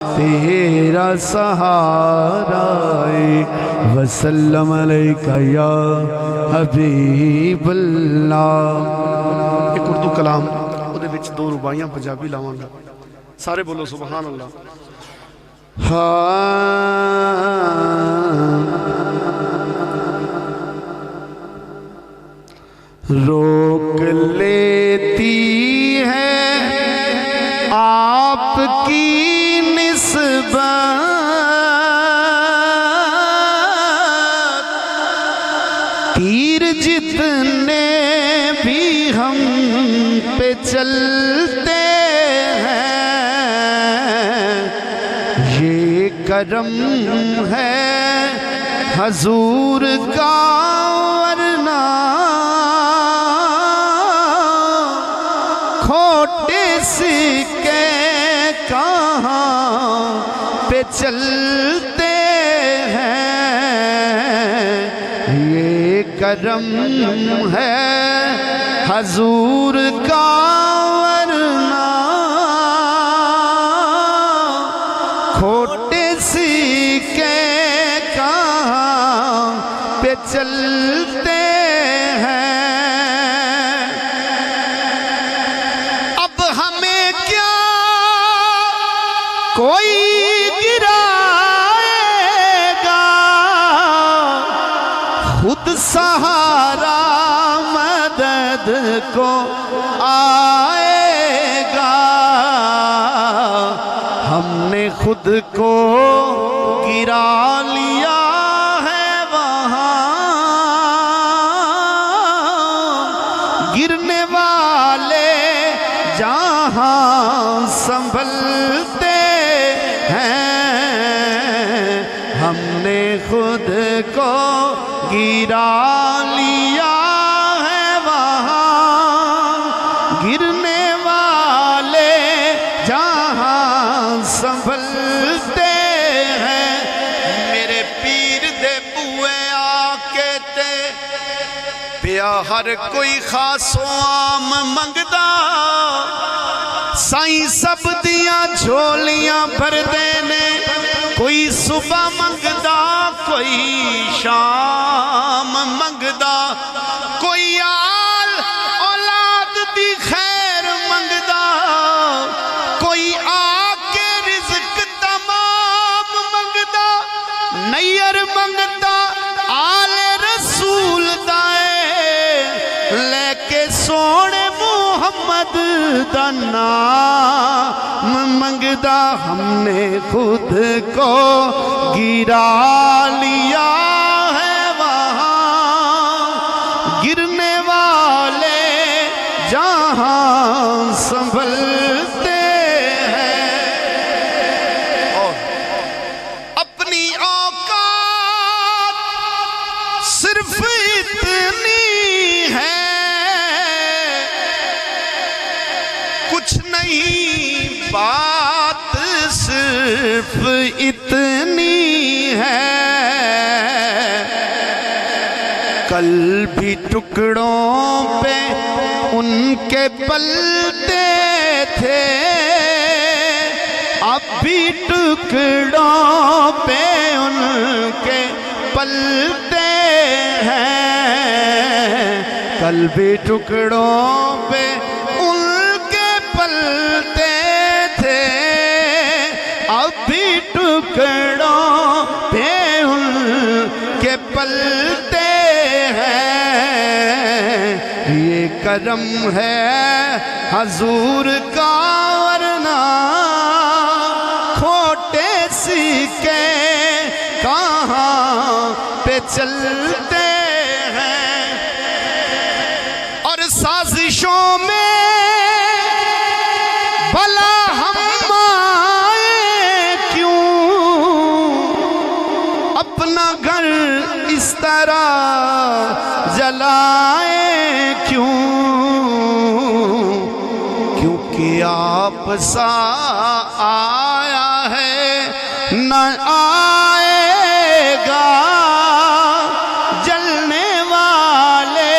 تیرا سہارا وسلم علیکہ یا حبیب اللہ۔ ایک اردو کلام وہ دے وچ دو ربائیاں پنجابی لاواں گا، سارے بولو سبحان اللہ۔ روک لیتی ہے آپ کی نسبت تیر جتنے بھی ہم پہ چلتے ہیں، یہ کرم ہے حضور کا ورنہ کھوٹے سکے کہاں پہ چلتے ہیں، یہ کرم ہے حضور کا ورنہ کھوٹے سکے کہاں پہ چلتے ہیں۔ اب ہمیں کیا کوئی گرائے گا، خود سہارا مدد کو آئے گا، ہم نے خود کو گرا لیا ہے وہاں، گرنے والے جہاں سنبھلتے ہیں، ہم نے خود کو گرا لیا ہے وہاں، گرنے والے جہاں سنبھلتے ہیں۔ میرے پیر دے بوئے آکے تے پیا ہر کوئی خاص و عام منگدا، سائیں سب دیاں جھولیاں بھر دینے، کوئی صبح منگدا کوئی شام منگدا، کوئی آل اولاد دی خیر منگدا، کوئی آکے رزق تمام منگدا، نیر منگدا آل رسول دائے لے کے سونے محمد دا نام منگدا، ہم نے خود کو گرا لیا ہے وہاں، گرنے والے جہاں سنبھلتے ہیں۔ اور اپنی اوقات صرف اتنی ہے، کچھ نہیں بات صرف اتنی ہے، کل بھی ٹکڑوں پہ ان کے پلتے تھے، اب بھی ٹکڑوں پہ ان کے پلتے ہیں، کل بھی ٹکڑوں پہ ان کے پلتے تھے، اب بھی ٹکڑوں پہ ان کے پلتے ہیں، یہ کرم ہے حضور کا ورنہ کھوٹے سکے کہاں پہ چلتے ہیں۔ اور سازشوں میں بھلا ہم آئے کیوں، اپنا گھر اس طرح جلائے کیوں، کیونکہ آپ سا آیا ہے نہ آئے گا، جلنے والے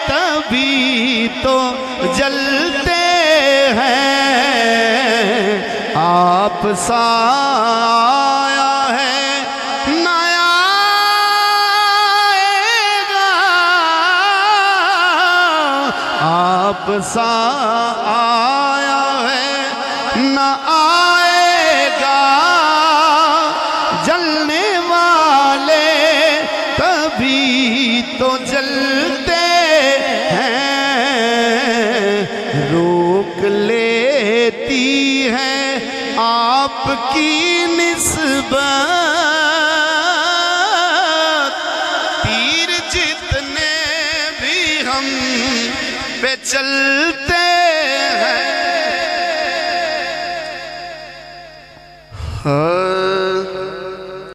تبھی تو جلتے ہیں، آپ سا آیا ہے نہ آئے گا، آپ سا آیا ہے نہ آئے گا، جلنے والے تبھی تو جلتے ہیں، روک لیتی ہے آپ کی نسبت، تیر جتنے بھی ہم پہ چلتے ہیں